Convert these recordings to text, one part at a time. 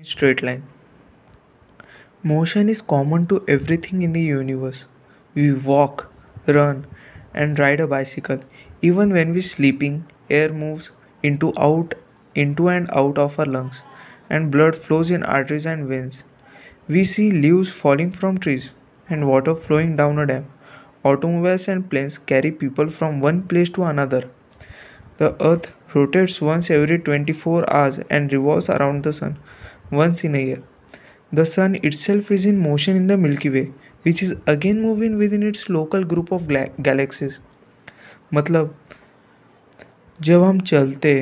Straight line. Motion is common to everything in the universe. We walk, run, and ride a bicycle. Even when we're sleeping, air moves into and out of our lungs, and blood flows in arteries and veins. We see leaves falling from trees and water flowing down a dam. Automobiles and planes carry people from one place to another. The earth rotates once every 24 hours and revolves around the sun once in a year. The sun itself is in motion in the Milky Way, which is again moving within its local group of galaxies. मतलब जब हम चलते,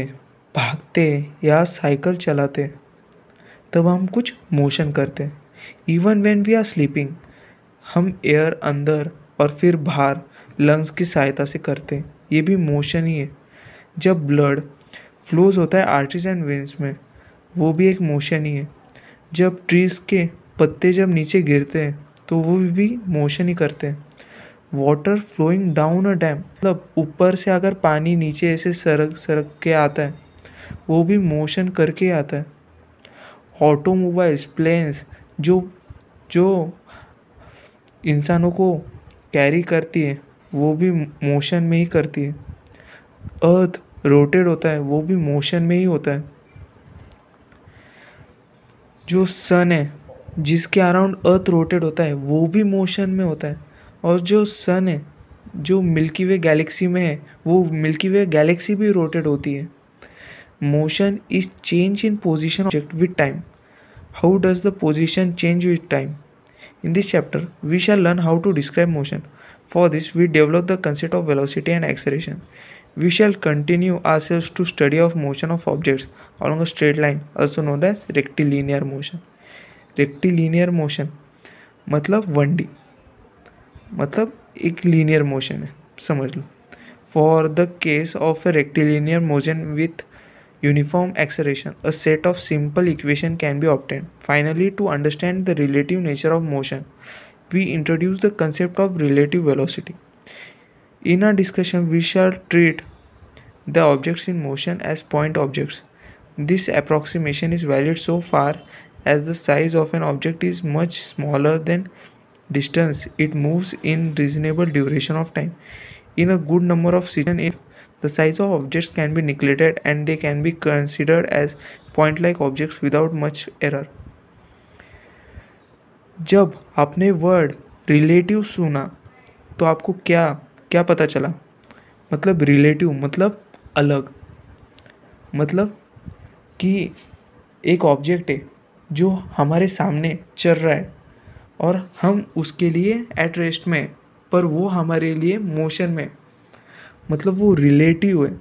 भागते या cycle चलाते तब हम कुछ मोशन करते. Even when we are sleeping हम एयर अंदर और फिर बाहर लंग्स की सहायता से करते हैं. ये भी मोशन ही है. जब ब्लड फ्लोज होता है आर्टरीज एंड वेन्स में, वो भी एक मोशन ही है. जब ट्रीज़ के पत्ते जब नीचे गिरते हैं तो वो भी मोशन ही करते हैं. Water flowing down a dam, मतलब ऊपर से अगर पानी नीचे ऐसे सरक सरक के आता है, वो भी मोशन करके आता है. ऑटोमोबाइल्स, प्लेन्स जो जो इंसानों को कैरी करती है, वो भी मोशन में ही करती है. अर्थ रोटेट होता है, वो भी मोशन में ही होता है. जो सन है जिसके अराउंड अर्थ रोटेट होता है, वो भी मोशन में होता है. और जो सन है जो मिल्की वे गैलेक्सी में है, वो मिल्की वे गैलेक्सी भी रोटेट होती है. Motion is change in position object with time. How does the position change with time? In this chapter, we shall learn how to describe motion. For this, we develop the concept of velocity and acceleration. We shall continue ourselves to study of motion of objects along a straight line, also known as rectilinear motion. Rectilinear motion मतलब 1D, मतलब एक linear motion है, समझ लो. For the case of a rectilinear motion with uniform acceleration, a set of simple equations can be obtained. Finally, to understand the relative nature of motion, we introduce the concept of relative velocity. In our discussion, we shall treat the objects in motion as point objects. This approximation is valid so far as the size of an object is much smaller than distance it moves in reasonable duration of time. In a good number of situations, the size of objects can be neglected and they can be considered as point-like objects without much error. जब आपने word relative सुना तो आपको क्या क्या पता चला? मतलब रिलेटिव मतलब अलग, मतलब कि एक ऑब्जेक्ट है जो हमारे सामने चल रहा है और हम उसके लिए एट रेस्ट में, पर वो हमारे लिए मोशन में, मतलब वो रिलेटिव है.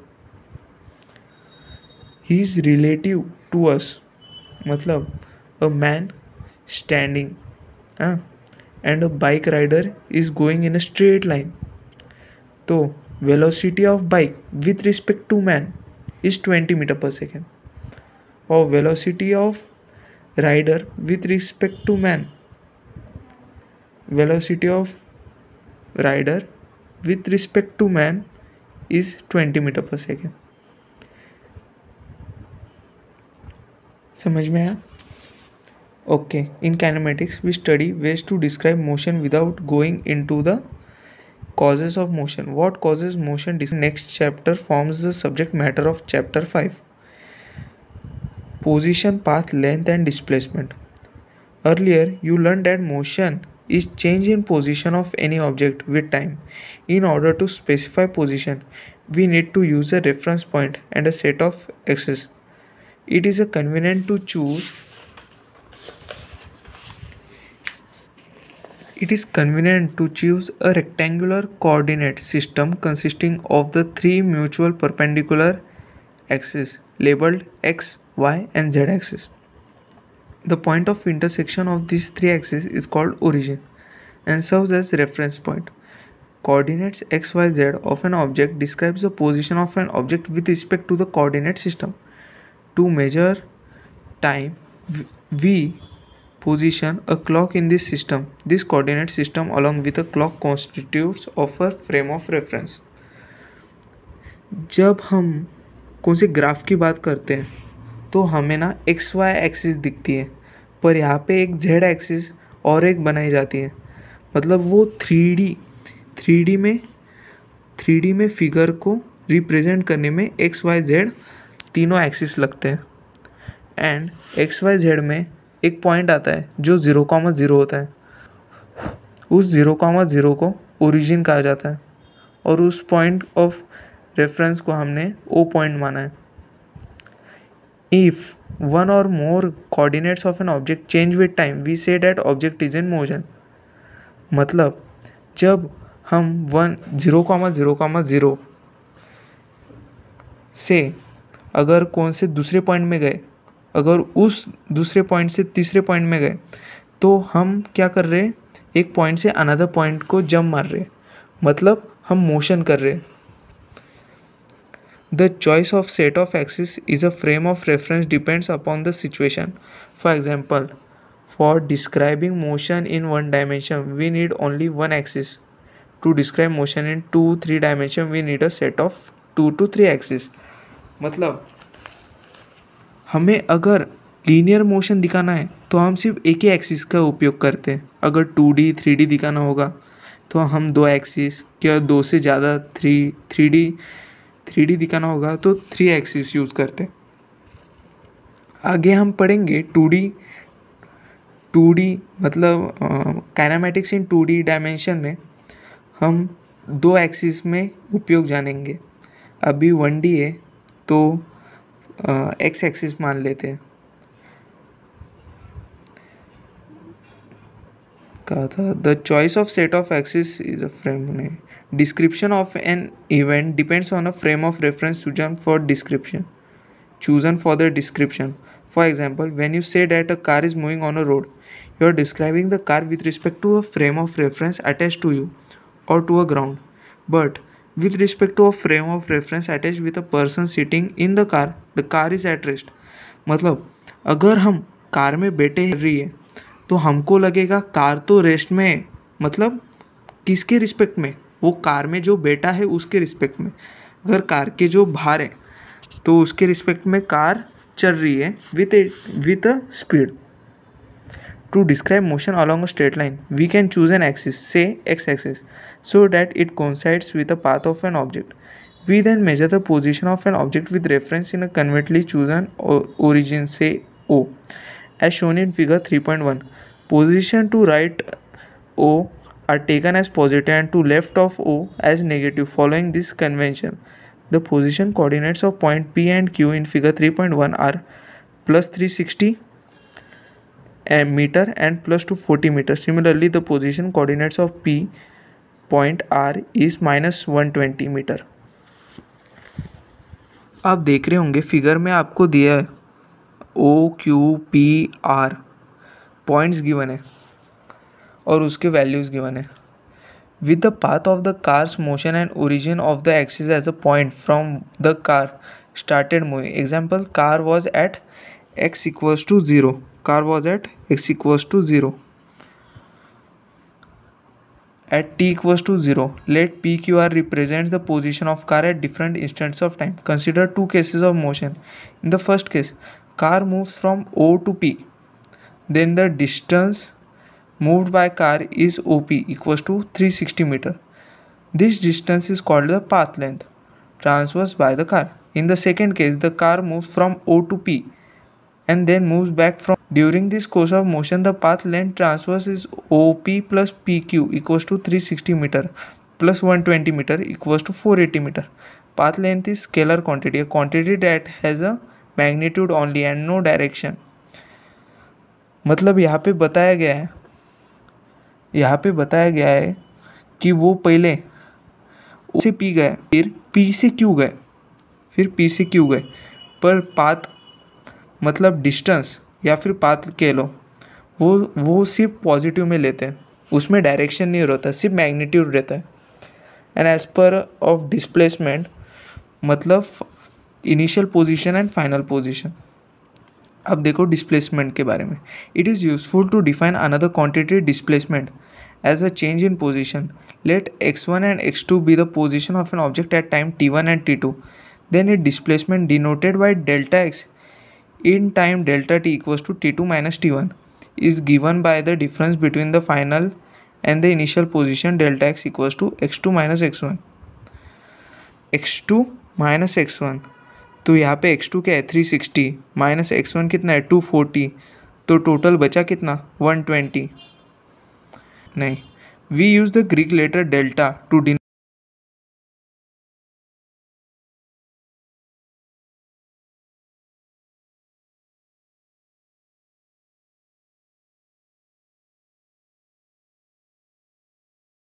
He is relative to us. मतलब a man standing and a bike rider is going in a straight line. तो velocity of bike with respect to man is 20 metre per second और velocity of rider with respect to man, velocity of rider with respect to man is 20 metre per second. समझ में आया? Okay. In kinematics we study ways to describe motion without going into the causes of motion. What causes motion? Next chapter forms the subject matter of chapter 5. Position, path, length and displacement. Earlier you learned that motion is change in position of any object with time. In order to specify position, we need to use a reference point and a set of axes. It is convenient to choose a rectangular coordinate system consisting of the three mutual perpendicular axes labeled x, y and z axis. The point of intersection of these three axes is called origin and serves as reference point. Coordinates x, y, z of an object describes the position of an object with respect to the coordinate system. To measure time, we position a clock in this system. This coordinate system along with a clock constitutes of a frame of reference. जब हम कौन से graph की बात करते हैं तो हमें ना एक्स वाई एक्सिस दिखती है, पर यहाँ पे एक जेड एक्सिस और एक बनाई जाती है। मतलब वो थ्री डी में फिगर को रिप्रेजेंट करने में एक्स वाई जेड तीनों एक्सिस लगते हैं। एंड एक्स वाई जेड में एक पॉइंट आता है जो 0,0 होता है। उस 0,0 को ओरिजिन कहा जाता है और उस पॉइंट ऑफ रेफरेंस को हमने ओ पॉइंट माना है। If one or more coordinates of an object change with time, we say that object is in motion। मतलब जब हम 0,0,0 से अगर कौन से दूसरे पॉइंट में गए, अगर उस दूसरे पॉइंट से तीसरे पॉइंट में गए, तो हम क्या कर रहे हैं, एक पॉइंट से अनदर पॉइंट को जंप मार रहे हैं, मतलब हम मोशन कर रहे हैं। The choice of set of axes is a frame of reference depends upon the situation. For example, for describing motion in one dimension, we need only one axis. To describe motion in 2-3 dimension, we need a set of 2 to 3 axes. मतलब हमें अगर linear motion दिखाना है तो हम सिर्फ एक ही axis का उपयोग करते हैं। अगर 2D 3D दिखाना होगा तो हम 2 एक्सिस या 2 से ज़्यादा 3D दिखाना होगा तो 3 एक्सिस यूज़ करते हैं। आगे हम पढ़ेंगे 2D मतलब काइनेमैटिक्स इन 2D डायमेंशन में हम 2 एक्सिस में उपयोग जानेंगे। अभी 1D है तो एक्स एक्सिस मान लेते हैं। कहा था the choice of set of axis is a frame ने description of an event depends on a frame of reference chosen for the description. For example, when you say that a car is moving on a road, you are describing the car with respect to a frame of reference attached to you or to a ground. But with respect to a frame of reference attached with a person sitting in the car is at rest. मतलब अगर हम car में बैठे रही है तो हमको लगेगा कार तो रेस्ट में है, मतलब किसके रिस्पेक्ट में, वो कार में जो बैठा है उसके रिस्पेक्ट में। अगर कार के जो बाहर है तो उसके रिस्पेक्ट में कार चल रही है with a speed. To describe motion along a straight line we can choose an axis, say X axis, so that it coincides with the path of an object. We then measure the position of an object with reference in a conveniently chosen origin, say O, as shown in figure 3.1. Position to right O are taken as positive and to left of O as negative. Following this convention, the position coordinates of point P and Q in figure 3.1 are plus 360 meter and plus 240 meter. Similarly, the position coordinates of P point R is minus 120 meter. आप देख रहे होंगे figure में आपको दिया है OQPR points given है और उसके वैल्यूज़ गिवन है। With the path of the car's motion and origin of the axis as a point from the car started moving. Example, car was at x equals to 0. Car was at x equals to 0. At t equals to 0, let PQR represents the position of car at different instants of time. Consider two cases of motion. In the first case, car moves from O to P. Then the distance moved by car is OP equals to 360 meter. This distance is called the path length traversed by the car. In the second case, the car moves from O to P and then moves back from. During this course of motion, the path length transverse is OP plus PQ equals to 360 meter plus 120 meter equals to 480 meter. Path length is scalar quantity, a quantity that has a magnitude only and no direction. मतलब यहाँ पे बताया गया है कि वो पहले O से P गए, फिर P से Q गए, पर पाथ मतलब डिस्टेंस या फिर पाथ कह लो, वो सिर्फ पॉजिटिव में लेते हैं, उसमें डायरेक्शन नहीं रहता, सिर्फ मैग्नीट्यूड रहता है। And as per of displacement मतलब initial position and final position. अब देखो डिस्प्लेसमेंट के बारे में। It is useful to define another quantity displacement as a change in position. Let x1 and x2 be the position of an object at time t1 and t2. Then its displacement denoted by delta x In time delta t equals to t2 minus t1 is given by the difference between the final and the initial position delta x equals to x2 minus x1. x2 minus x1, तो यहाँ पे x2 क्या है 360 minus x1 कितना है 240, तो total बचा कितना 120. नहीं, we use the Greek letter delta to